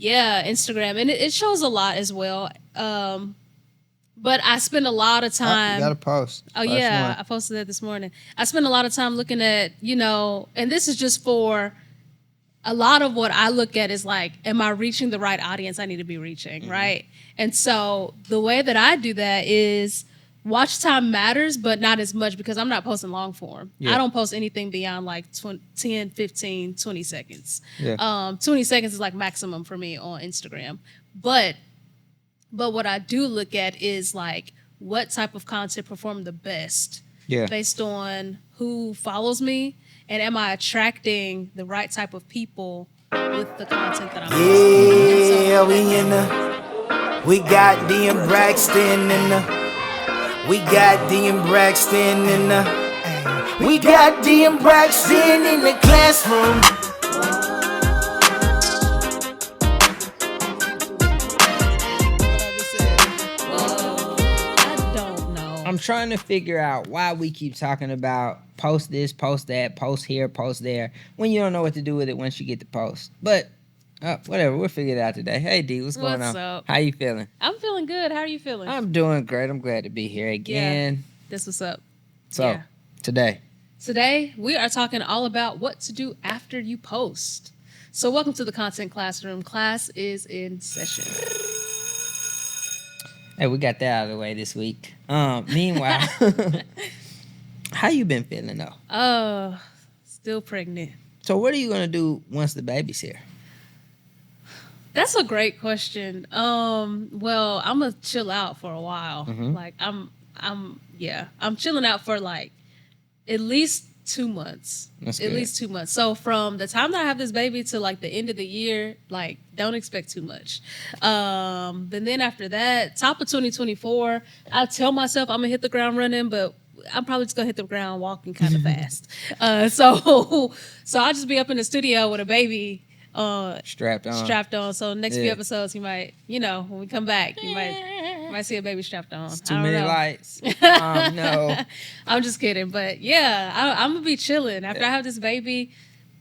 Yeah, Instagram, and it shows a lot as well. But I spend a lot of You got to time. post. Oh First yeah, one. I posted that this morning. I spend a lot of time looking at, and this is just for a lot of what I look at is like, am I reaching the right audience I need to be reaching, right? And so the way that I do that is watch time matters, but not as much because I'm not posting long form. Yeah. I don't post anything beyond like 20, 10, 15, 20 seconds. Yeah. 20 seconds is like maximum for me on Instagram. But what I do look at is like what type of content perform the best Yeah. based on who follows me and am I attracting the right type of people with the content that I'm posting. Yeah, we in the. We got DM Braxton in the. We got DM Braxton in the. We got DM Braxton in the classroom. I don't know. I'm trying to figure out why we keep talking about post this, post that, post here, post there, when you don't know what to do with it once you get the post. But whatever, we'll figure it out today. Hey D, what's going What's on? up? How you feeling? I'm feeling good. How are you feeling? I'm doing great. I'm glad to be here again. This what's up. So Yeah. today, we are talking all about what to do after you post. So welcome to the Content Classroom. Class is in session. hey, we got that out of the way this week. Meanwhile, how you been feeling though? Still pregnant. So what are you gonna do once the baby's here? That's a great question. Well, I'm gonna chill out for a while. Like I'm chilling out for like at least 2 months. That's At good. least 2 months. So from the time that I have this baby to like the end of the year, like don't expect too much. But then after that, top of 2024, I tell myself I'm gonna hit the ground running, but I'm probably just gonna hit the ground walking kind of fast. So I'll just be up in the studio with a baby Strapped on. So next few Yeah. episodes, you might, when we come back, you might see a baby strapped on. It's too I don't many know. lights. No. I'm just kidding, but yeah, I'm gonna be chilling after I have this baby.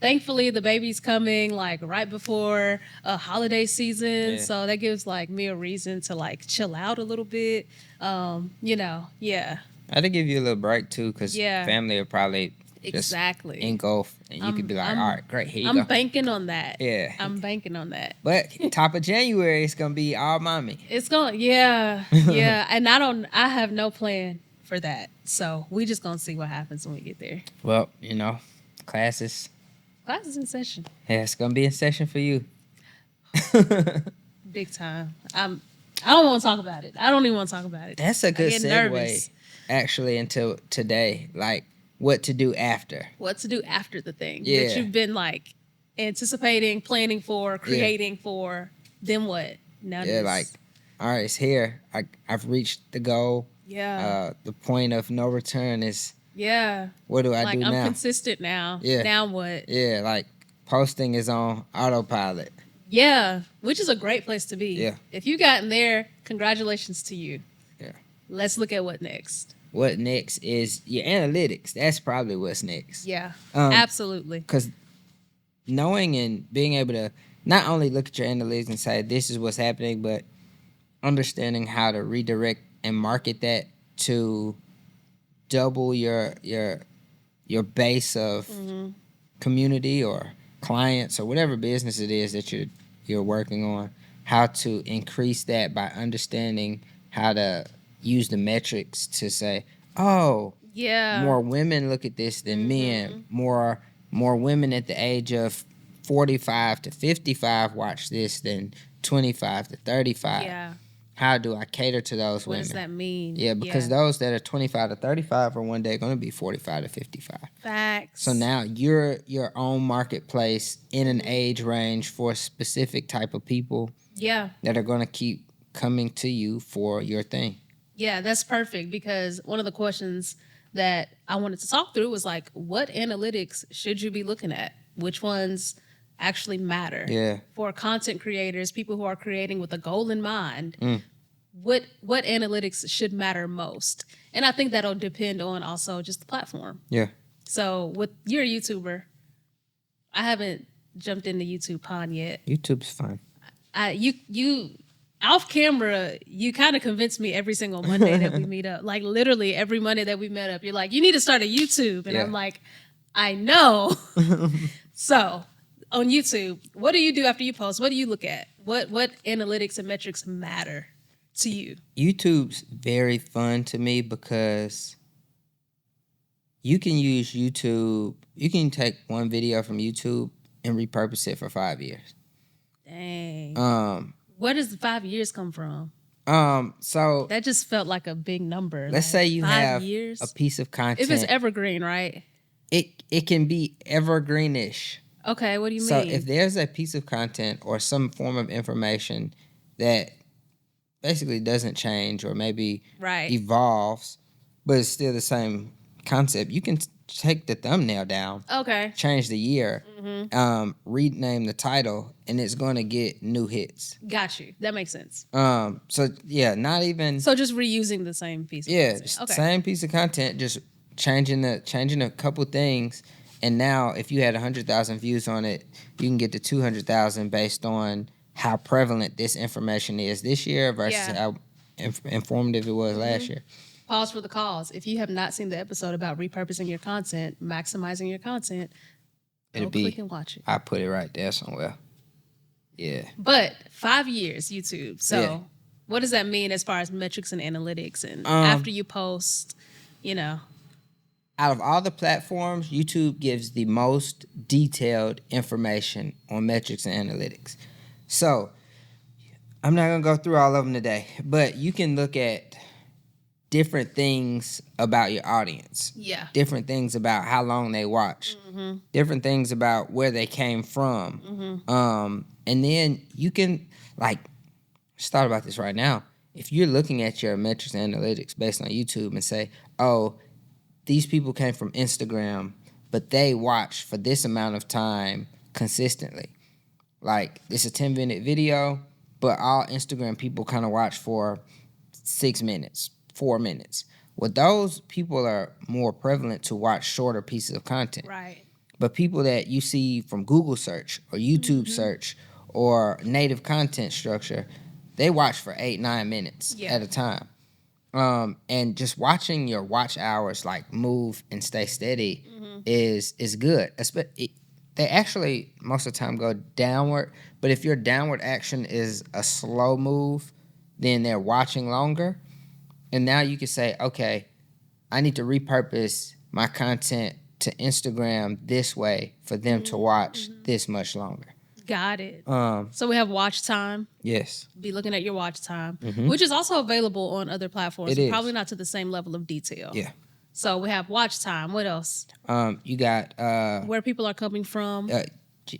Thankfully, the baby's coming like right before a holiday season, Yeah. so that gives like me a reason to like chill out a little bit. Yeah, I to give you a little break too, because Yeah. family will probably just exactly. engulf, and you could be like, all right, great, here you I'm go. banking on that. Yeah. I'm banking on that. But top of January, it's gonna be all mommy. It's going, yeah, and I have no plan for that. So we just gonna see what happens when we get there. Well, classes. Class is in session, Yeah, it's gonna be in session for you. big time. I don't want to talk about it. I don't even want to talk about it. That's a good get segue, nervous. actually, into today. Like, what to do after. What to do after the thing Yeah. that you've been like anticipating, planning for, creating for. Then what? Now Yeah, this. like, all right, it's here. I've reached the goal. yeah, The point of no return is, yeah. what do I Like do I'm now? consistent now. Yeah. Now what? Yeah, like, posting is on autopilot. Yeah, which is a great place to be. Yeah. If you gotten there, congratulations to you. Yeah. Let's look at what next. What next is your analytics. That's probably what's next. Yeah, Um, absolutely. Because knowing and being able to not only look at your analytics and say this is what's happening, but understanding how to redirect and market that to double your base of community or clients or whatever business it is that you're working on, how to increase that by understanding how to use the metrics to say, oh, Yeah. more women look at this than men. More women at the age of 45 to 55 watch this than 25 to 35. Yeah. How do I cater to those What women? does that mean? Yeah, because those that are 25 to 35 are one day going to be 45 to 55. Facts. So now you're your own marketplace in an age range for a specific type of people Yeah. that are going to keep coming to you for your thing. Yeah, that's perfect because one of the questions that I wanted to talk through was like, what analytics should you be looking at? Which ones actually matter? Yeah. For content creators, people who are creating with a goal in mind, Mm. what analytics should matter most? And I think that'll depend on also just the platform. Yeah. So with you're a YouTuber, I haven't jumped in the YouTube pond yet. YouTube's fun. you off camera, you kind of convince me every single Monday that we meet up. Like literally every Monday that we met up, you're like, you need to start a YouTube. And Yeah. I'm like, I know. So on YouTube, what do you do after you post? What do you look at? What analytics and metrics matter to you? YouTube's very fun to me because you can use YouTube. You can take one video from YouTube and repurpose it for 5 years. Dang. Where does the 5 years come from? So That just felt like a big number. let's like say you 5 have years. a piece of content. If it's evergreen, right? it can be evergreenish. Okay, what do you So mean? if there's a piece of content or some form of information that basically doesn't change or maybe Right. evolves, but it's still the same concept, you can take the thumbnail down, Okay. change the year, rename the title, and it's going to get new hits. Got you. That makes sense. So yeah, not even So just reusing the same piece of yeah, content. Okay. same piece of content, just changing a couple things. And now, if you had 100,000 views on it, you can get to 200,000 based on how prevalent this information is this year versus Yeah. how informative it was last year. Pause for the cause. If you have not seen the episode about repurposing your content, maximizing your content, It'll go click be. and watch it. I put it right there somewhere. Yeah. But 5 years YouTube. So Yeah. what does that mean as far as metrics and analytics? And Um, after you post, you know, Out of all the platforms, YouTube gives the most detailed information on metrics and analytics. So, I'm not going to go through all of them today, but you can look at different things about your audience, yeah. different things about how long they watch, different things about where they came from. And then you can, like, just thought about this right now. If you're looking at your metrics and analytics based on YouTube and say, oh, these people came from Instagram, but they watched for this amount of time consistently. Like, it's a 10-minute video, but all Instagram people kind of watch for 6 minutes, 4 minutes. Well, those people are more prevalent to watch shorter pieces of content. Right. But people that you see from Google search or YouTube search or native content structure, they watch for 8-9 minutes Yeah. at a time. And just watching your watch hours like move and stay steady is good. They actually most of the time go downward, but if your downward action is a slow move, then they're watching longer. And now you can say, okay, I need to repurpose my content to Instagram this way for them to watch this much longer. Got it. So we have watch time. Yes. Be looking at your watch time, which is also available on other platforms. It but is. Probably not to the same level of detail. Yeah. So we have watch time. What else? You got Where people are coming from.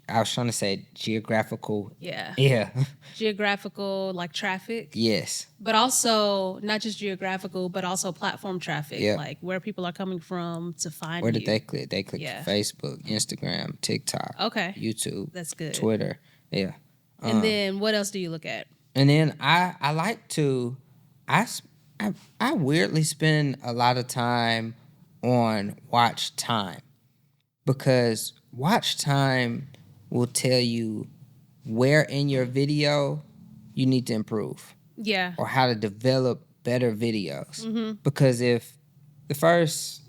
I was trying to say geographical. Yeah. Yeah. Geographical, like traffic. Yes. But also not just geographical, but also platform traffic. Yeah. Like where people are coming from to find Where you. did they click? They clicked Yeah. Facebook, Instagram, TikTok, Okay. YouTube, That's good. Twitter. Yeah. And then what else do you look at? And then I like to I weirdly spend a lot of time on watch time because watch time will tell you where in your video you need to improve Yeah. or how to develop better videos. Because if the first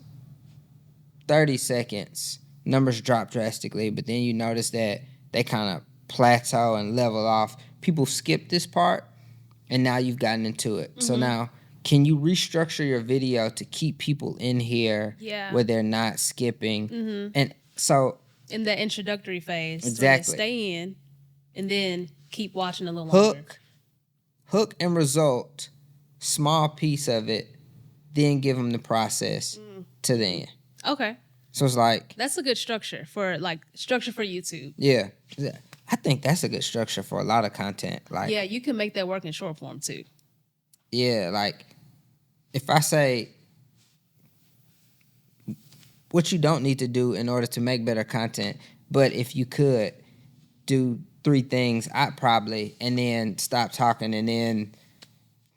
30 seconds numbers drop drastically, but then you notice that they kind of plateau and level off, people skip this part and now you've gotten into it. So now can you restructure your video to keep people in here Yeah. where they're not skipping? And so In that introductory phase. So Exactly. they stay in and then keep watching a little longer. hook and result, small piece of it, then give them the process to the end. Okay. So it's like, That's a good structure for YouTube. yeah, I think that's a good structure for a lot of content. Like, Yeah, you can make that work in short form too. yeah, like if I say what you don't need to do in order to make better content, but if you could do 3 things, I'd probably, and then stop talking, and then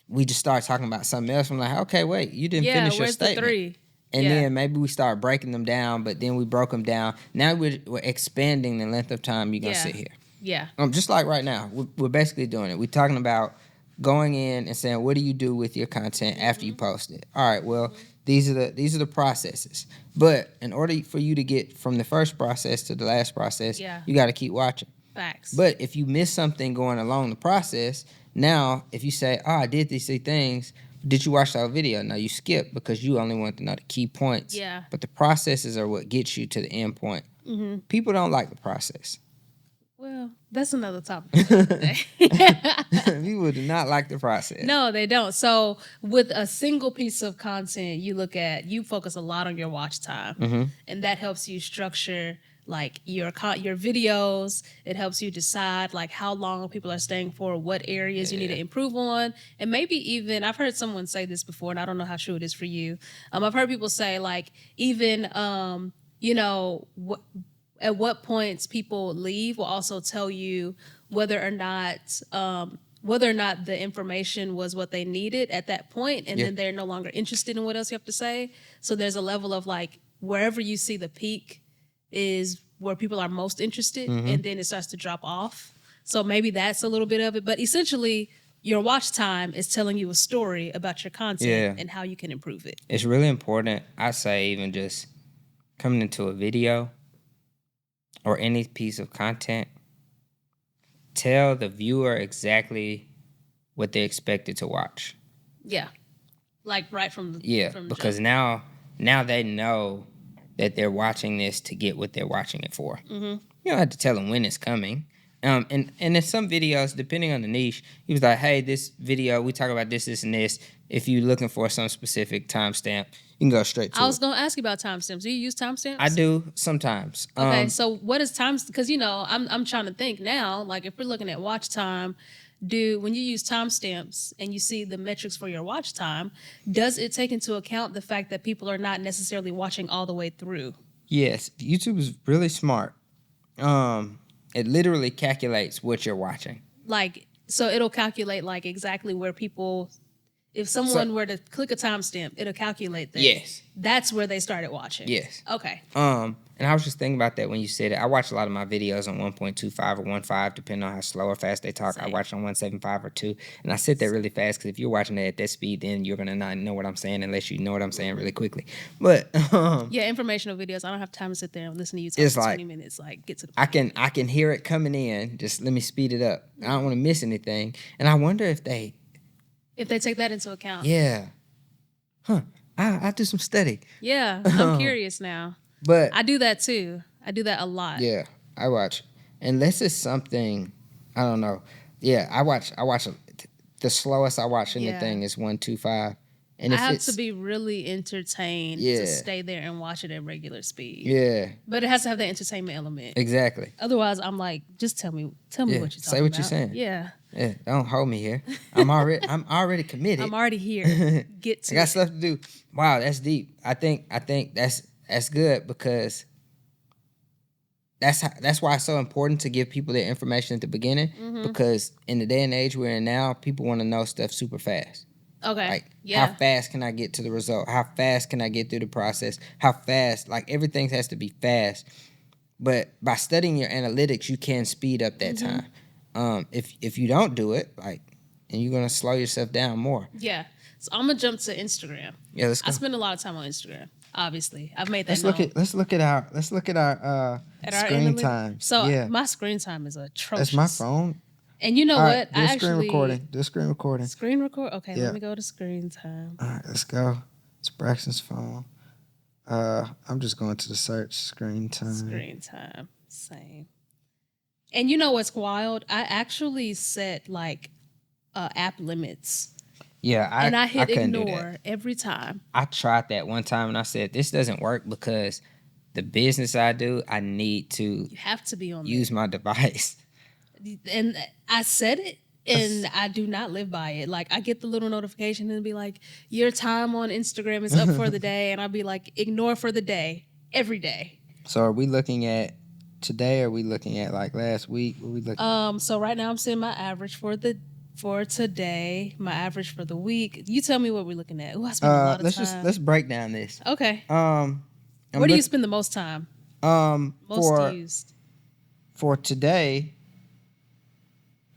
we just start talking about something else. I'm like, okay, wait, you didn't Yeah, finish your where's the statement. 3? And Yeah. then maybe we start breaking them down, but then we broke them down. Now we're expanding the length of time you're going to Yeah. sit here. Yeah. Just like right now, we're basically doing it. We're talking about going in and saying, what do you do with your content after you post it? All right, well, these are the processes. But in order for you to get from the first process to the last process, you got to keep watching. Facts. But if you miss something going along the process, now if you say, oh, I did these 3 things, did you watch the whole video? No, you skip because you only want to know the key points. Yeah. But the processes are what gets you to the end point. Mm-hmm. People don't like the process. Well, that's another topic for today. People do not like the process. No, they don't. So with a single piece of content, you focus a lot on your watch time, and that helps you structure like your videos. It helps you decide like how long people are staying for, what areas you need to improve on, and maybe even I've heard someone say this before, and I don't know how true it is for you. I've heard people say like even at what points people leave will also tell you whether or not the information was what they needed at that point, and then they're no longer interested in what else you have to say. So there's a level of like wherever you see the peak is where people are most interested, and then it starts to drop off. So maybe that's a little bit of it, but essentially your watch time is telling you a story about your content and how you can improve it. It's really important, I say, even just coming into a video or any piece of content, tell the viewer exactly what they're expected to watch. Yeah. Like right from the because jump. now they know that they're watching this to get what they're watching it for. You don't have to tell them when it's coming. And in some videos, depending on the niche, he was like, hey, this video, we talk about this, this, and this. If you're looking for some specific timestamp, you can go straight to it. I was going to ask you about timestamps. Do you use timestamps? I do sometimes. Okay, so what is timestamps? Because, I'm trying to think now, like if we're looking at watch time, when you use timestamps and you see the metrics for your watch time, does it take into account the fact that people are not necessarily watching all the way through? Yes, YouTube is really smart. It literally calculates what you're watching. Like, so it'll calculate like exactly where people, if someone were to click a timestamp, it'll calculate that. Yes. That's where they started watching. Yes. Okay. And I was just thinking about that when you said it. I watch a lot of my videos on 1.25 or 1.5, depending on how slow or fast they talk. Same. I watch on 1.75 or 2. And I sit there really fast because if you're watching it at that speed, then you're going to not know what I'm saying unless you know what I'm saying really quickly. But informational videos, I don't have time to sit there and listen to you talk for 20 minutes. Like, get to the point. I can hear it coming in. Just let me speed it up. I don't want to miss anything. And I wonder if they take that into account. Yeah. I'll do some study. Yeah, I'm curious now. But I do that too. I do that a lot. Yeah, I watch. Unless it's something, I don't know. Yeah, I watch. The slowest I watch anything is 1.25. And I have to be really entertained to stay there and watch it at regular speed. Yeah. But it has to have that entertainment element. Exactly. Otherwise, I'm like, just tell me what you're talking about. Say what you're saying. Yeah. Yeah, don't hold me here. I'm already committed. I'm already here. Get to I got stuff to do. Wow, that's deep. I think that's good because that's why it's so important to give people their information at the beginning, because in the day and age we're in now, people want to know stuff super fast. Okay. Like, how fast can I get to the result? How fast can I get through the process? How fast? Like, everything has to be fast. But by studying your analytics, you can speed up that time. If you don't do it, like, and you're gonna slow yourself down more. Yeah. So I'm gonna jump to Instagram. Yeah, let's go. I spend a lot of time on Instagram. Obviously, I've made that. Let's look at our screen time. So my screen time is atrocious. That's my phone. And you know all what? Right, screen recording. Do screen recording. Screen record. Okay, let me go to screen time. All right, let's go. It's Braxton's phone. I'm just going to the search screen time. Screen time. Same. And you know what's wild? I actually set like app limits. Yeah, I hit I ignore every time. I tried that one time and I said, this doesn't work because the business I do, I need to you have to be on use my device. And I said it and I do not live by it. Like, I get the little notification and be like, your time on Instagram is up for the day. And I'll be like, ignore for the day, every day. So are we looking at today or are we looking at like last week? What are we looking So right now I'm seeing my average for today, my average for the week. You tell me what we're looking at. Ooh, I spend a lot of time. Let's break down this. Okay. Where do you spend the most time? Most used. For today,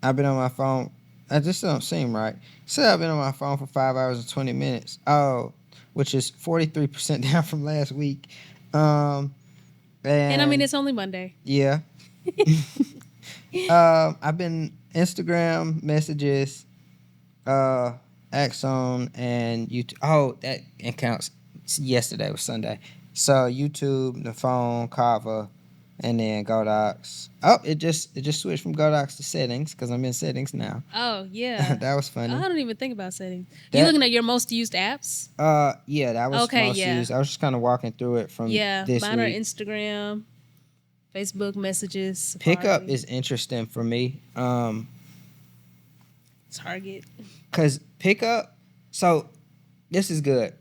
I've been on my phone. That just don't seem right. Said I've been on my phone for 5 hours and 20 minutes. Oh, which is 43% down from last week. And And I mean, it's only Monday. yeah. I've been Instagram messages, Axon, and YouTube. Oh, that counts. Yesterday was Sunday. So YouTube, the phone, Kava, and then Godox. Oh, it just switched from Godox to settings because I'm in settings now. Oh yeah. That was funny. I don't even think about settings. That- You looking at your most used apps? Yeah, that was Okay, most yeah. used. I was just kind of walking through it from Yeah, this mine are week. Instagram, Facebook messages, Safari, Pickup is interesting for me. Target. Cause pickup, so this is good.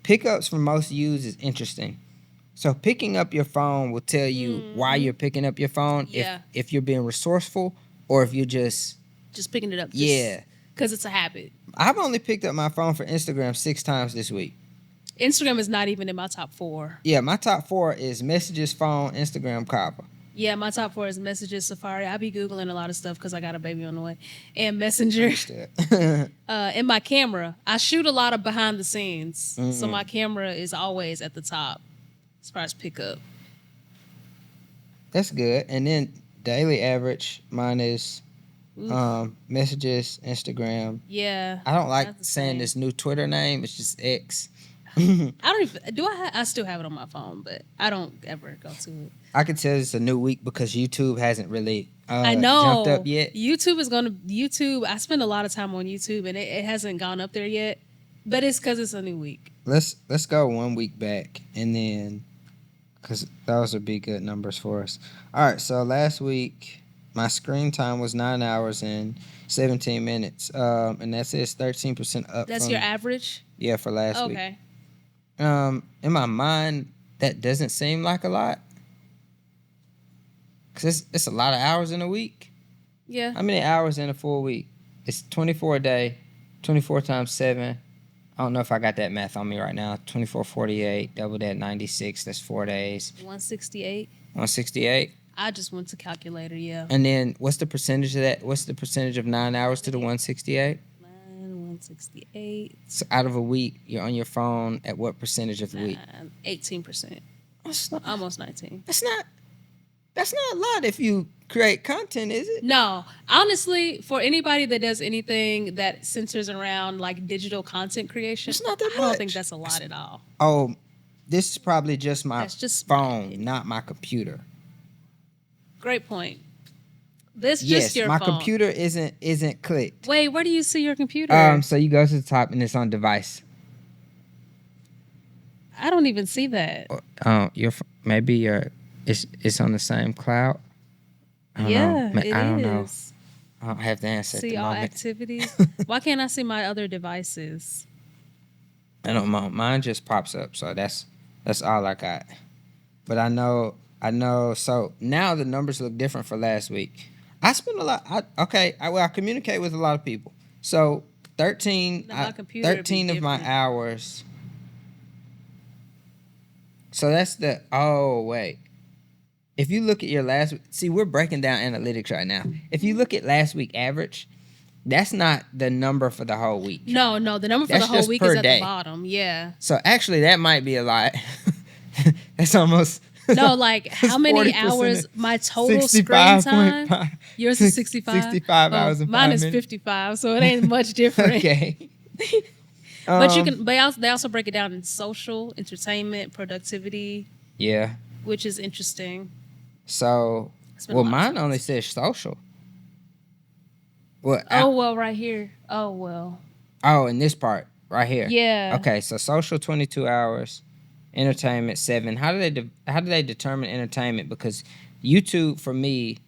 Pickups for most used is interesting. So picking up your phone will tell you why you're picking up your phone. Yeah. If you're being resourceful or if you're just Just picking it up. Yeah. Because it's a habit. I've only picked up my phone for Instagram 6 times this week. Instagram is not even in my top 4. Yeah, my top 4 is messages, phone, Instagram, Kava. Yeah, my top 4 is messages, Safari. I be Googling a lot of stuff because I got a baby on the way. And Messenger. And my camera. I shoot a lot of behind the scenes. So my camera is always at the top as far as pickup. That's good. And then daily average, mine is messages, Instagram. Yeah. I don't like that's the saying same. this new Twitter name. It's just X. I don't even do. I still have it on my phone, but I don't ever go to it. I can tell it's a new week because YouTube hasn't really I know. jumped up yet. YouTube. I spend a lot of time on YouTube, and it hasn't gone up there yet. But it's because it's a new week. Let's go 1 week back and then because those would be good numbers for us. All right, so last week my screen time was 9 hours and 17 minutes, and that says 13% up. That's from, your average. Yeah, for last week. Okay. In my mind, that doesn't seem like a lot. Because it's a lot of hours in a week. Yeah. How many hours in a full week? It's 24 a day, 24 times 7. I don't know if I got that math on me right now. 24, 48, double that, 96. That's 4 days. 168. 168. I just went to calculator. Yeah. And then what's the percentage of that? What's the percentage of 9 hours to the 168? 168. So out of a week, you're on your phone at what percentage of the week? 18%. That's not, Almost 19. that's not a lot if you create content, is it? No, honestly, for anybody that does anything that centers around like digital content creation, It's not that I don't much. think that's a lot at all. Oh, this is probably just my That's just phone, not my computer. Great point. This Yes, just your my phone. computer isn't clicked. Wait, where do you see your computer? So you go to the top and it's on device. I don't even see that. It's on the same cloud. I don't Yeah, know. it I don't know. is. I don't have the answer at See the all moment. activities. Why can't I see my other devices? I don't know. Mine just pops up, so that's all I got. But I know. So now the numbers look different for last week. I spend a lot. I communicate with a lot of people. So 13 Now my computer would be 13 of my different. hours. So that's the wait. If you look at your we're breaking down analytics right now. If you look at last week average, that's not the number for the whole week. No, the number for That's the whole just week per is at day. the bottom. Yeah. So actually that might be a lot. That's almost No, like how many 40% hours my total screen time? 65.5. Yours is 65? 65 hours and mine 5 is minutes. 55, so it ain't much different. Okay. But you can. They also break it down in social, entertainment, productivity, Yeah. which is interesting. So, Spend a lot of mine time. only says social. What? Oh well, right here. Oh well. Oh, in this part right here. Yeah. Okay, so social 22 hours, entertainment 7. How do they determine entertainment? Because YouTube for me,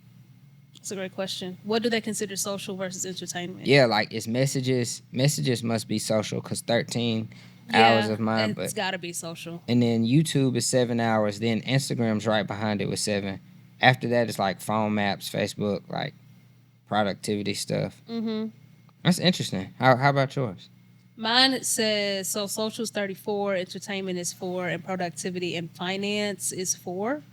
That's a great question. What do they consider social versus entertainment? yeah, like it's messages. Messages must be social because 13 hours of mine, It's but got to be social. and then YouTube is 7 hours. Then Instagram's right behind it with 7. After that, it's like phone maps, Facebook, like productivity stuff. Mm-hmm. That's interesting. How about yours? Mine says so. Social's 34, entertainment is 4, and productivity and finance is 4.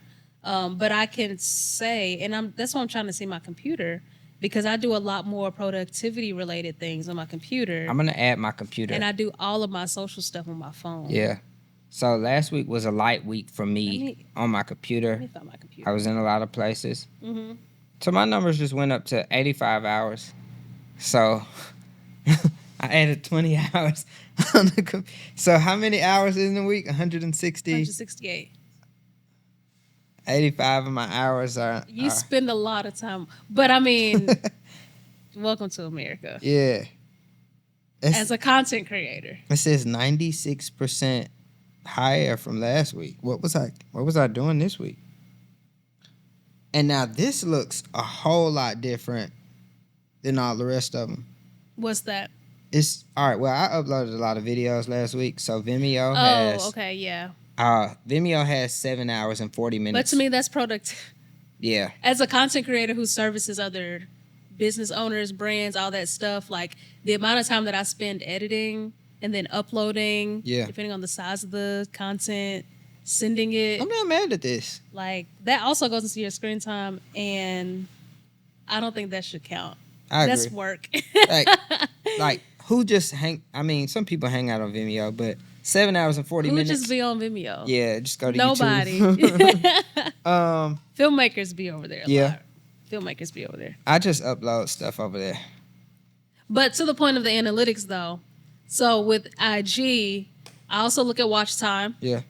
But I can say, and that's why I'm trying to see my computer. because I do a lot more productivity related things on my computer. I'm gonna add my computer. And I do all of my social stuff on my phone. Yeah. So last week was a light week for me on my computer. Let me find my computer. I was in a lot of places. Mm-hmm. So my numbers just went up to 85 hours. So I added 20 hours on the computer. So how many hours in a week? 160? 168. 85 of my hours are... You spend a lot of time. But I mean, welcome to America. Yeah. As a content creator. It says 96% higher from last week. What was I doing this week? And now this looks a whole lot different than all the rest of them. What's that? It's all right. Well, I uploaded a lot of videos last week, so Vimeo has. Oh, okay, yeah. Vimeo has 7 hours and 40 minutes. But to me, that's productive. Yeah. As a content creator who services other business owners, brands, all that stuff, like the amount of time that I spend editing and then uploading, depending on the size of the content, sending it. I'm not mad at this. Like that also goes into your screen time, and I don't think that should count. I agree. That's work. like who just hang? I mean, some people hang out on Vimeo, but 7 hours and 40 minutes. Who just be on Vimeo? Yeah, just go to Nobody. YouTube. Filmmakers be over there. A lot. Filmmakers be over there. I just upload stuff over there. But to the point of the analytics, though, so with IG, I also look at watch time. Yeah.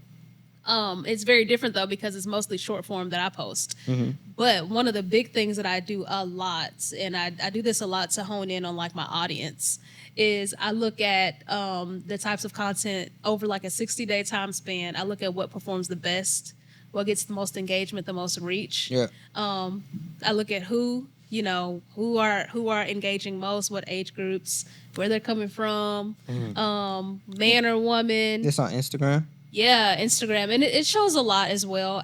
It's very different though because it's mostly short form that I post. Mm-hmm. But one of the big things that I do a lot, and I do this a lot to hone in on like my audience, is I look at the types of content over like a 60-day time span. I look at what performs the best, what gets the most engagement, the most reach. Yeah. I look at who are engaging most, what age groups, where they're coming from, man or woman. This on Instagram? Yeah, Instagram. And it shows a lot as well.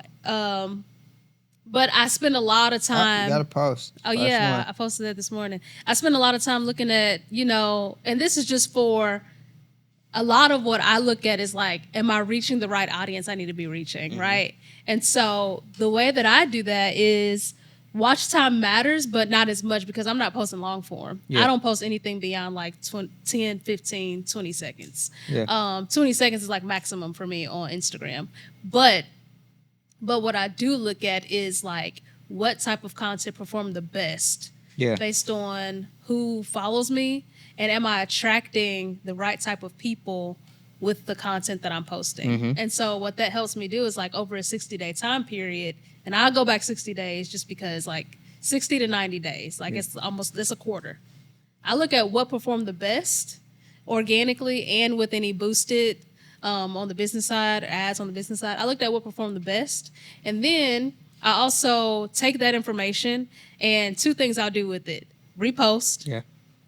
But I spend a lot of time. You got to post. Oh, yeah. I posted that this morning. I spend a lot of time looking at, and this is just for a lot of what I look at is like, am I reaching the right audience I need to be reaching, right? And so the way that I do that is watch time matters, but not as much because I'm not posting long form. Yeah. I don't post anything beyond like 10, 15, 20 seconds. Yeah. 20 seconds is like maximum for me on Instagram. But what I do look at is like what type of content performed the best based on who follows me and am I attracting the right type of people with the content that I'm posting. Mm-hmm. And so what that helps me do is like over a 60-day time period, and I'll go back 60 days just because like 60 to 90 days, like it's a quarter. I look at what performed the best organically and with any boosted on the business side, ads on the business side. I looked at what performed the best. And then I also take that information and two things I'll do with it. Repost. Yeah.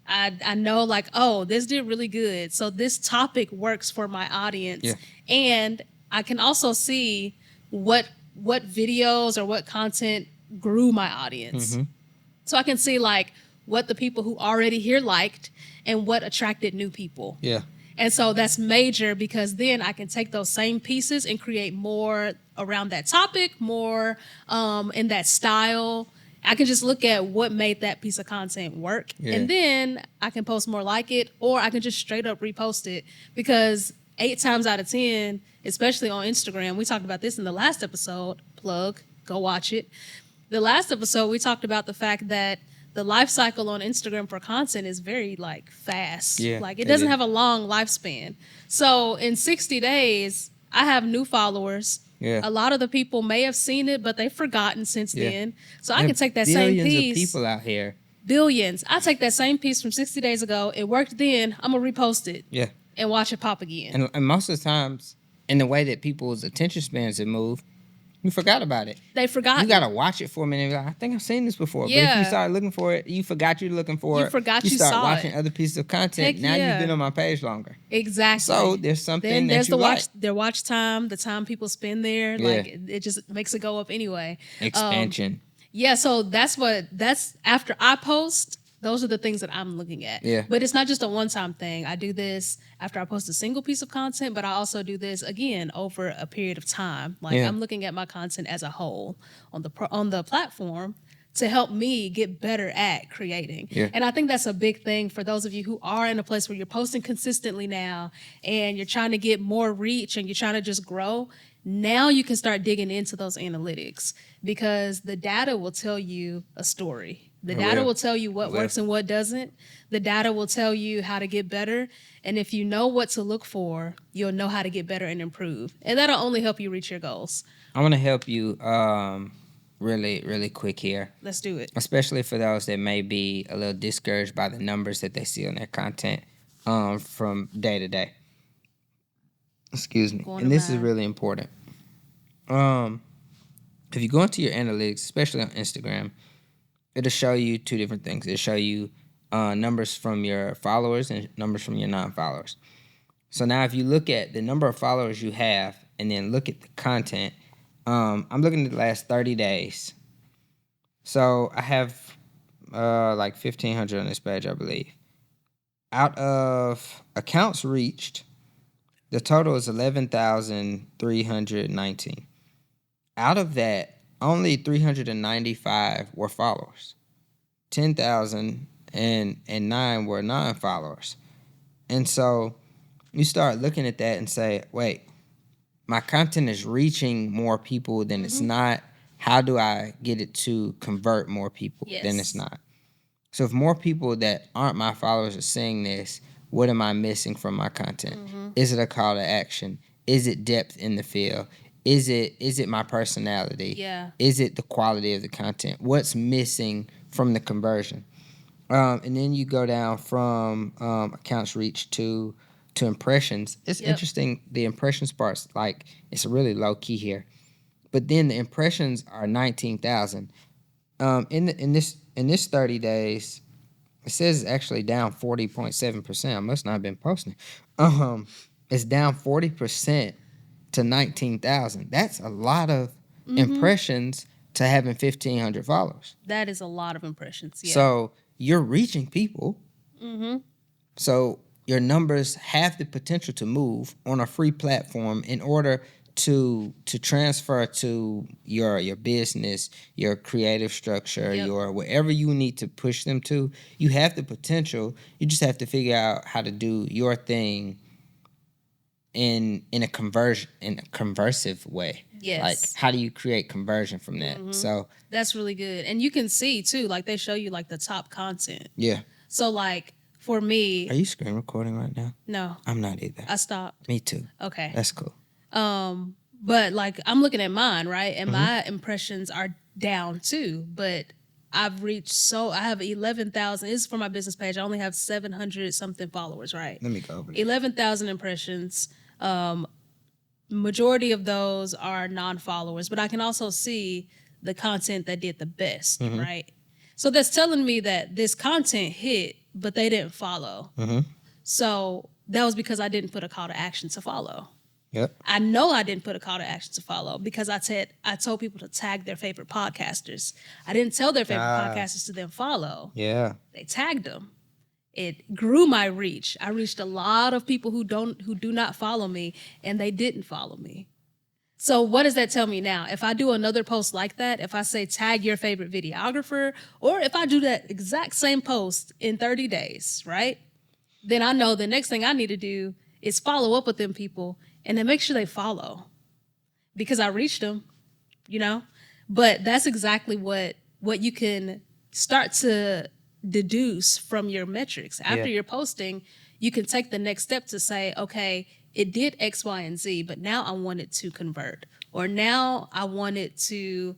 I know like, oh, this did really good. So this topic works for my audience. Yeah. And I can also see what videos or what content grew my audience. Mm-hmm. So I can see like what the people who already here liked and what attracted new people. Yeah. And so that's major because then I can take those same pieces and create more around that topic, more in that style. I can just look at what made that piece of content work. Yeah. And then I can post more like it, or I can just straight up repost it because 8 times out of 10, especially on Instagram, we talked about this in the last episode, plug, go watch it. The last episode, we talked about the fact that the life cycle on Instagram for content is very like fast. Yeah, like it doesn't have a long lifespan. So in 60 days, I have new followers. Yeah. A lot of the people may have seen it, but they've forgotten since then. So I can take that same piece. Billions of people out here. Billions. I take that same piece from 60 days ago. It worked then. I'm going to repost it. Yeah. And watch it pop again. And most of the times, in the way that people's attention spans have moved, you forgot about it. They forgot. You got to watch it for a minute. Like, I think I've seen this before. Yeah. But if you start looking for it, you forgot you're looking for it. You forgot you saw it. You start watching other pieces of content. Now you've been on my page longer. Exactly. So there's something then there's that you like. Their watch time, the time people spend there. Yeah. Like it just makes it go up anyway. Expansion. So that's after I post. Those are the things that I'm looking at. Yeah. But it's not just a one-time thing. I do this after I post a single piece of content, but I also do this, again, over a period of time. Like, I'm looking at my content as a whole on the platform to help me get better at creating. Yeah. And I think that's a big thing for those of you who are in a place where you're posting consistently now and you're trying to get more reach and you're trying to just grow. Now you can start digging into those analytics because the data will tell you a story. The data will tell you what works and what doesn't. The data will tell you how to get better. And if you know what to look for, you'll know how to get better and improve. And that'll only help you reach your goals. I want to help you really, really quick here. Let's do it. Especially for those that may be a little discouraged by the numbers that they see on their content from day to day. Excuse me. And this is really important. If you go into your analytics, especially on Instagram, it'll show you two different things. It'll show you numbers from your followers and numbers from your non-followers. So now if you look at the number of followers you have and then look at the content, I'm looking at the last 30 days. So I have like 1,500 on this page, I believe. Out of accounts reached, the total is 11,319. Out of that, only 395 were followers. 10,009 were non-followers. And so you start looking at that and say, wait, my content is reaching more people than it's not. How do I get it to convert more people than it's not? So if more people that aren't my followers are seeing this, what am I missing from my content? Is it a call to action? Is it depth in the field? Is it my personality? Yeah. Is it the quality of the content? What's missing from the conversion? And then you go down from accounts reached to impressions. It's interesting. The impressions part's like, it's really low key here. But then the impressions are 19,000. In this 30 days, it says it's actually down 40.7%. I must not have been posting. It's down 40% to 19,000. That's a lot of impressions to having 1,500 followers. That is a lot of impressions. Yeah. So you're reaching people. So your numbers have the potential to move on a free platform in order to transfer to your business, your creative structure, your wherever you need to push them to. You have the potential. You just have to figure out how to do your thing in a conversive way. Yes. Like, how do you create conversion from that? So that's really good. And you can see too, like they show you like the top content. yeah. So like for me, Are you screen recording right now? no, I'm not either. I stopped. Me too. Okay. That's cool. But like I'm looking at mine, right? And my impressions are down too. But I've reached I have 11,000. This is for my business page. I only have 700 something followers, right? Let me go over there. 11,000 impressions. Majority of those are non-followers, but I can also see the content that did the best, right? So that's telling me that this content hit, but they didn't follow. So that was because I didn't put a call to action to follow. Yep. I know I didn't put a call to action to follow because I told people to tag their favorite podcasters. I didn't tell their favorite podcasters to then follow. Yeah. They tagged them. It grew my reach. I reached a lot of people who do not follow me, and they didn't follow me. So what does that tell me now? If I do another post like that, if I say tag your favorite videographer, or if I do that exact same post in 30 days, right? Then I know the next thing I need to do is follow up with them people and then make sure they follow because I reached them, you know? But that's exactly what you can start to deduce from your metrics. After you're posting, you can take the next step to say, okay, it did X, Y, and Z, but now I want it to convert. Or now I want it to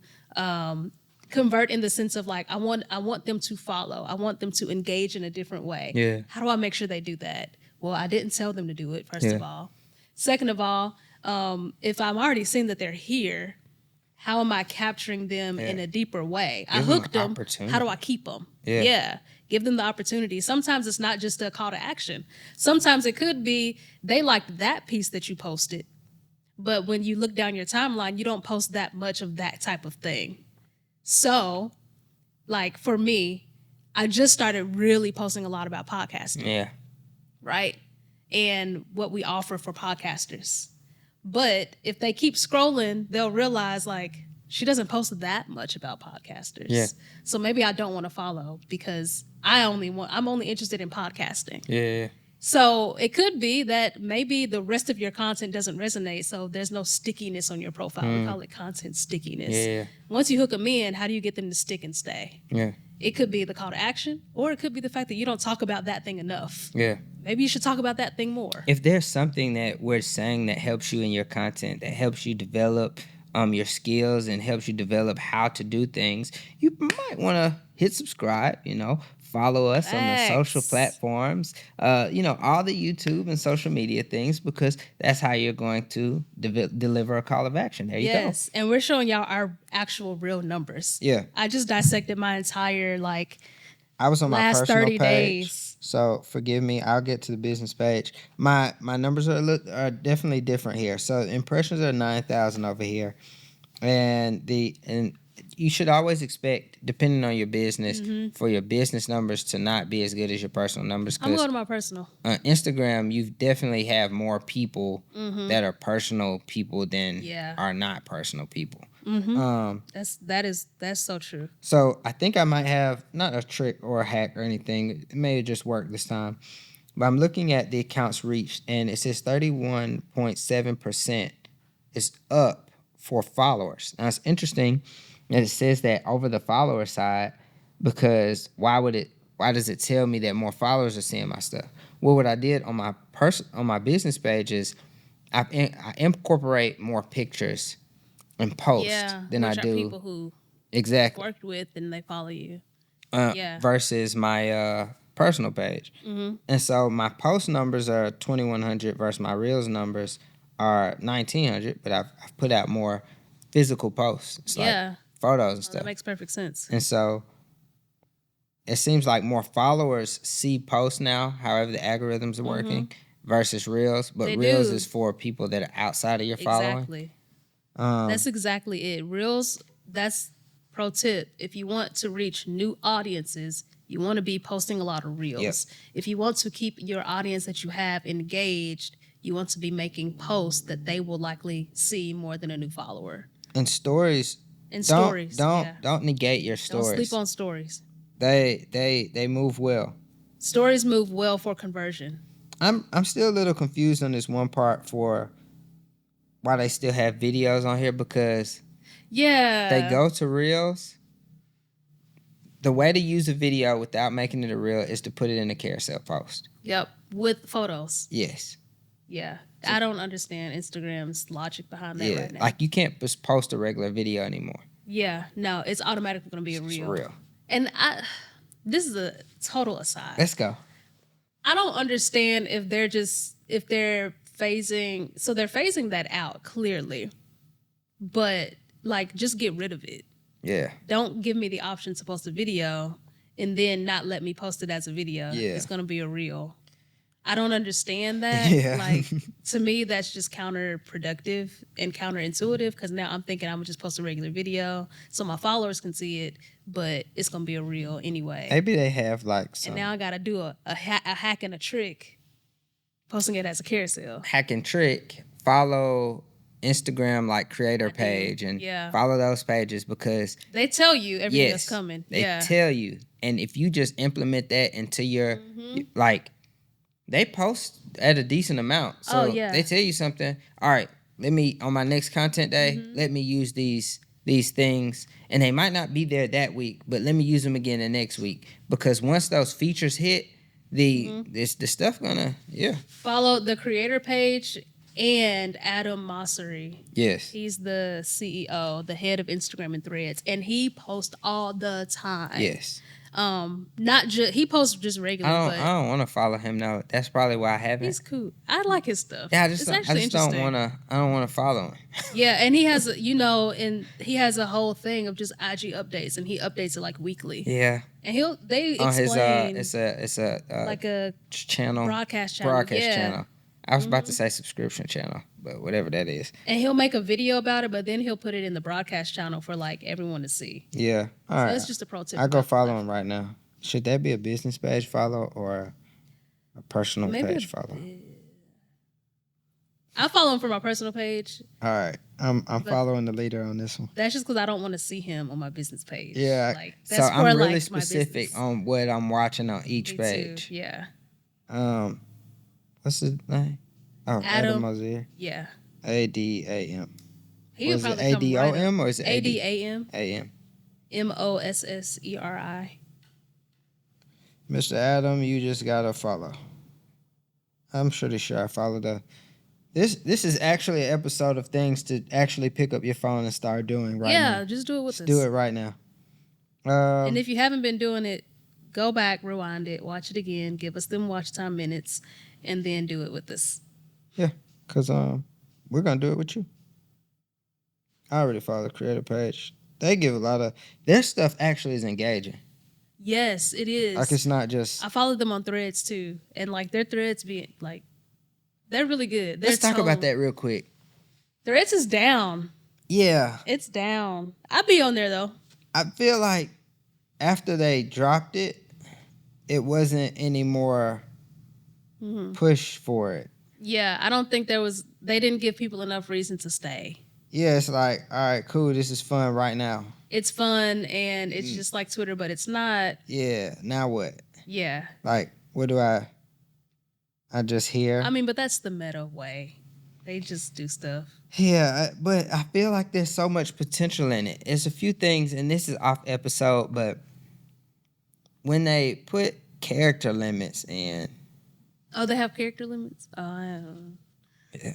convert in the sense of like, I want them to follow. I want them to engage in a different way. Yeah. How do I make sure they do that? Well, I didn't tell them to do it, first of all. Second of all, if I'm already seeing that they're here, how am I capturing them in a deeper way? I hooked them. How do I keep them? Yeah. Give them the opportunity. Sometimes it's not just a call to action. Sometimes it could be they liked that piece that you posted, but when you look down your timeline, you don't post that much of that type of thing. So, like for me, I just started really posting a lot about podcasting. Yeah. Right? And what we offer for podcasters. But if they keep scrolling, they'll realize like, she doesn't post that much about podcasters. Yeah. So maybe I don't want to follow because I'm only interested in podcasting. Yeah. So it could be that maybe the rest of your content doesn't resonate. So there's no stickiness on your profile. We call it content stickiness. Yeah. Once you hook them in, how do you get them to stick and stay? Yeah. It could be the call to action, or it could be the fact that you don't talk about that thing enough. Yeah. Maybe you should talk about that thing more. If there's something that we're saying that helps you in your content, that helps you develop your skills and helps you develop how to do things, you might want to hit subscribe, follow us on the social platforms, all the YouTube and social media things, because that's how you're going to deliver a call of action. There you go. Yes, and we're showing y'all our actual real numbers. Yeah. I just dissected my entire, I was on my last personal 30 page, days. so forgive me. I'll get to the business page. My numbers are definitely different here. So impressions are 9,000 over here, and you should always expect, depending on your business, for your business numbers to not be as good as your personal numbers. I'm going to my personal. On Instagram, you definitely have more people that are personal people than are not personal people. That's so true. So I think I might have not a trick or a hack or anything. It may have just worked this time. But I'm looking at the accounts reached, and it says 31.7% is up for followers. Now it's interesting that it says that over the follower side, because why does it tell me that more followers are seeing my stuff? Well, what I did on my business page is I incorporate more pictures and post than I do people who exactly worked with and they follow you. Versus my personal page. And so my post numbers are 2,100 versus my Reels numbers are 1,900, but I've put out more physical posts. It's like photos and stuff. That makes perfect sense. And so it seems like more followers see posts now, however the algorithms are working, versus Reels. But Reels is for people that are outside of your following. Exactly. That's exactly it. Reels, that's pro tip. If you want to reach new audiences, you want to be posting a lot of Reels. Yep. If you want to keep your audience that you have engaged, you want to be making posts that they will likely see more than a new follower. And stories. Don't negate your stories. Don't sleep on stories. They move well. Stories move well for conversion. I'm still a little confused on this one part for why they still have videos on here, because they go to Reels. The way to use a video without making it a Reel is to put it in a carousel post. Yep, with photos. Yes. Yeah, I don't understand Instagram's logic behind that right now. Like you can't just post a regular video anymore. Yeah, no, it's automatically going to be a Reel. It's real. And this is a total aside. Let's go. I don't understand if they're phasing. So they're phasing that out clearly, but just get rid of it. Yeah. Don't give me the option to post a video and then not let me post it as a video. Yeah. It's going to be a Reel. I don't understand that. Yeah. To me, that's just counterproductive and counterintuitive, because now I'm thinking I'm going to just post a regular video so my followers can see it, but it's going to be a Reel anyway. Maybe they have some... And now I got to do a hack and a trick, posting it as a carousel. Hack and trick. Follow Instagram creator page and follow those pages, because they tell you everything that's coming. They tell you. And if you just implement that into your they post at a decent amount. So they tell you something. All right, let me on my next content day, let me use these things. And they might not be there that week, but let me use them again the next week. Because once those features hit, the stuff gonna follow the creator page. And Adam Mosseri. Yes. He's the CEO, the head of Instagram and Threads. And he posts all the time. Yes. He posts just regular. I don't want to follow him now. That's probably why I haven't. He's cool. I like his stuff. Yeah, I just don't want to. I don't want to follow him. Yeah, and he has he has a whole thing of just IG updates, and he updates it weekly. Yeah. And they explain on his it's a a channel, broadcast channel. Channel. I was about to say subscription channel, but whatever that is. And he'll make a video about it, but then he'll put it in the broadcast channel for everyone to see. Yeah. All right. That's just a pro tip. I'll go follow him right now. Should that be a business page follow or a personal page follow? I follow him for my personal page. All right. I'm following the leader on this one. That's just because I don't want to see him on my business page. Yeah. Like So that's I'm for really like my specific business. on what I'm watching on each Me page. too. Yeah. What's his name? Oh, Adam Adam. Mosier. Yeah. ADAM. He Was would it probably come right ADOM up. or is it ADAM. AM? MOSSERI. Mr. Adam, you just gotta follow. I'm pretty sure I followed the. This is actually an episode of things to actually pick up your phone and start doing right now. Yeah, just do it with Let's us. do it right now. And if you haven't been doing it, go back, rewind it, watch it again, give us them watch time minutes, and then do it with us. Yeah, because we're gonna do it with you. I already follow the creator page. They give a lot of their stuff actually is engaging. Yes, it is. Like it's not just I follow them on Threads too, and like their Threads be like, they're really good. Their Let's talk about tone- that real quick. Threads is down. yeah. It's down. I'll be on there though. I feel like after they dropped it, it wasn't any more push for it. Yeah, I don't think they didn't give people enough reason to stay. Yeah, it's like, all right, cool, this is fun right now. It's fun and it's just like Twitter, but it's not. Yeah, now what? Yeah. Like, what do I just hear? I mean, but that's the meta way. They just do stuff. Yeah, but I feel like there's so much potential in it. It's a few things, and this is off episode, but when they put character limits in, Oh, they have character limits? Oh, I don't know.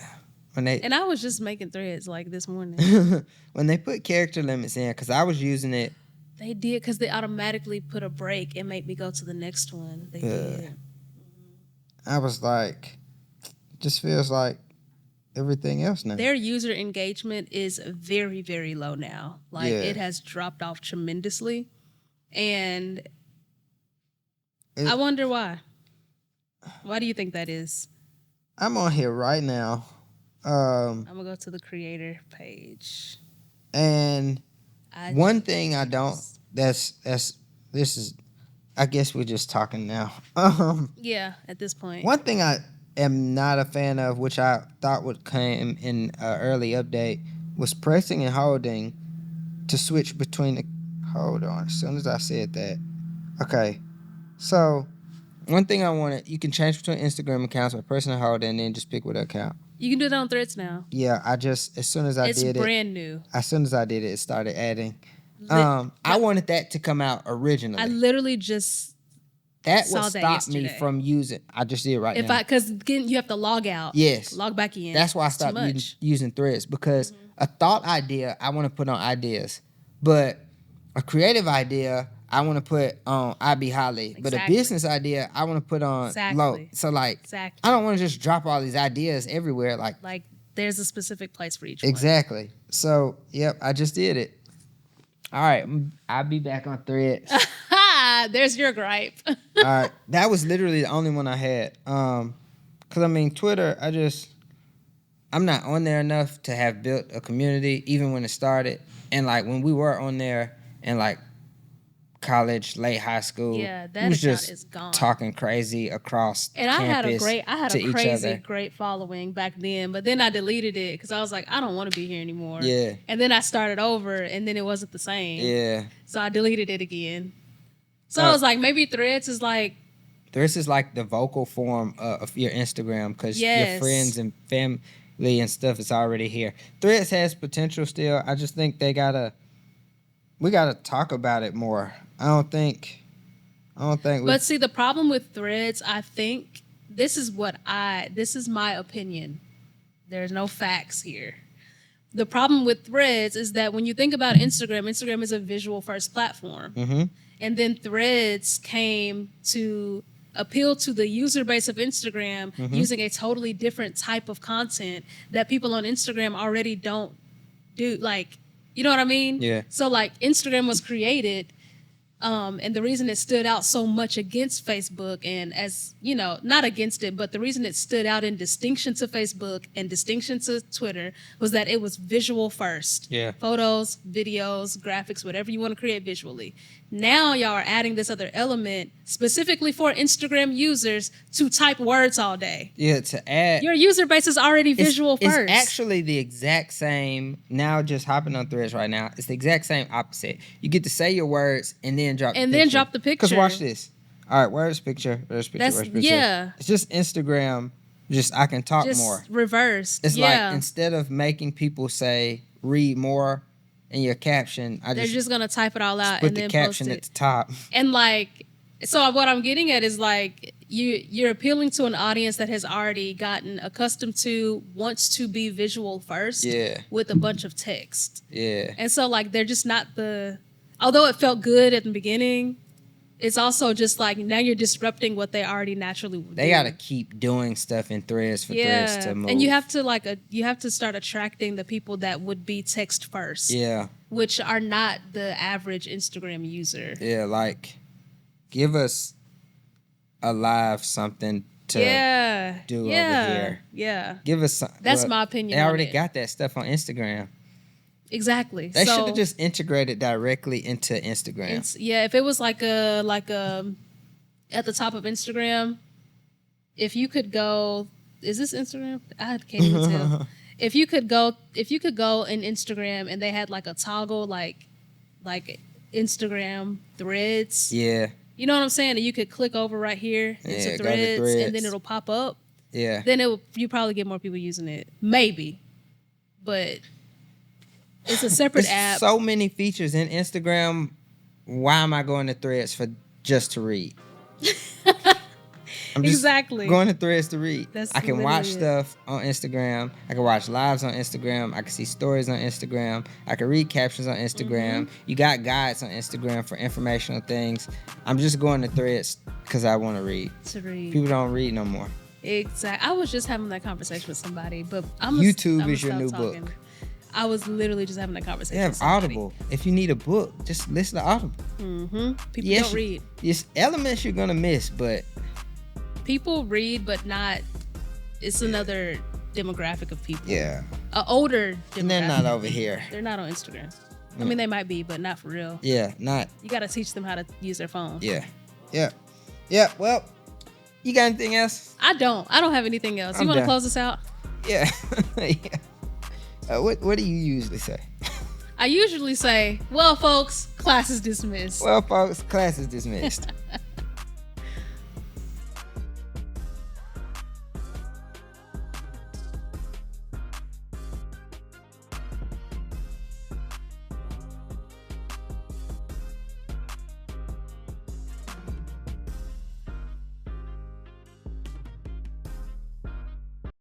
when they And I was just making Threads like this morning. when they put character limits in, because I was using it. They did because they automatically put a break and make me go to the next one. They did. I was like, just feels like everything else now. Their user engagement is very, very low now. Like Yeah. it has dropped off tremendously. And I wonder why. Why do you think that is? I'm on here right now. I'm gonna go to the creator page. And I one thing I don't this is I guess we're just talking now. Yeah, at this point. One thing I am not a fan of, which I thought would come in an early update, was pressing and holding to switch between the. Hold on, as soon as I said that. Okay, so One thing I wanted, you can change between Instagram accounts by pressing and holding, and then just pick what account. You can do that on Threads now. yeah, I just as soon as I It's did it, brand new. as soon as I did it, it started adding. I wanted that to come out originally. I literally just that saw would that stop me yesterday. from using. I just did it right now. because again you have to log out. Yes. Log back in. That's why I It's too stopped much. using Threads, because a thought idea I want to put on ideas, but a creative idea I want to put on IB Holly, but a Exactly. business idea I want to put on Low. Exactly. So like, Exactly. I don't want to just drop all these ideas everywhere. Like Like there's a specific place for each one. Exactly. So yep, I just did it. all right, I'll be back on Threads. Ha! There's your gripe. All right, that was literally the only one I had. Cause I mean Twitter, I'm not on there enough to have built a community, even when it started. And like when we were on there in like college, late high school, Yeah, that we was account just is gone. talking crazy across And I had a campus to each crazy other. great following back then, but then I deleted it because I was like, I don't want to be here anymore. Yeah. And then I started over, and then it wasn't the same. Yeah. So I deleted it again. So I was like, maybe Threads is like, This is like the vocal form of your Instagram, because your Yes. friends and family and stuff is already here. Threads has potential still. I just think we gotta talk about it more. I don't think we. but see, the problem with Threads, I think this is my opinion. There's no facts here. The problem with Threads is that when you think about Instagram is a visual first platform. Mm-hmm. And then Threads came to appeal to the user base of Instagram Mm-hmm. using a totally different type of content that people on Instagram already don't do. Like, you know what I mean? Yeah. So like Instagram was created And the reason it stood out so much against Facebook, and as you know, not against it, but the reason it stood out in distinction to Facebook and distinction to Twitter was that it was visual first. Yeah. Photos, videos, graphics, whatever you want to create visually. Now y'all are adding this other element specifically for Instagram users to type words all day. Yeah, to add. Your user base is already visual first. It's actually the exact same. Now, just hopping on Threads right now, it's the exact same opposite. You get to say your words and then drop. And then drop the picture. Because watch this. All right, where's picture? Where's picture? That's Where's picture? yeah. It's just Instagram. Just I can talk Just more. reversed. It's yeah. like instead of making people say read more in your caption, They're just gonna type it all out put and the then caption post at it. the top. And like, so what I'm getting at is like you're appealing to an audience that has already gotten accustomed to, wants to be visual first, Yeah. with a bunch of text. Yeah. And so like they're just not the. Although it felt good at the beginning, it's also just like now you're disrupting what they already naturally would They do. gotta keep doing stuff in Threads for Threads to move. And you have to start attracting the people that would be text first, Yeah. which are not the average Instagram user. Yeah, like give us a live something to do over here. Yeah, Give us some. That's my opinion They on already it. got that stuff on Instagram. exactly. They So, should have just integrated directly into Instagram. if it was like a at the top of Instagram, if you could go, is this Instagram? I can't even tell. If you could go in Instagram and they had like a toggle like Instagram threads. Yeah, You know what I'm saying? And you could click over right here Yeah, into go to threads, and then Threads. it'll pop up. yeah. Then you probably get more people using it. Maybe. But it's a separate There's app. so many features in Instagram. Why am I going to Threads for just to read? I'm just Exactly. going to Threads to read. That's I can watch literally it. stuff on Instagram. I can watch lives on Instagram. I can see stories on Instagram. I can read captions on Instagram. Mm-hmm. You got guides on Instagram for informational things. I'm just going to Threads because I want to read. To read. People don't read no more. Exactly. I was just having that conversation with somebody, but YouTube is your new book. I was literally just having that conversation. They have with somebody. Audible. If you need a book, just listen to Audible. People Yes, don't read. It's elements you're gonna miss, but People read, but not. It's another demographic of people. yeah, An older demographic. and they're not of over people. here. They're not on Instagram. I mean, they might be, but not for real. Yeah, not You got to teach them how to use their phone. yeah. Well, you got anything else? I don't have anything else. I'm You want to done. close this out? Yeah. Yeah. What do you usually say? I usually say, well, folks, class is dismissed. Well, folks, class is dismissed.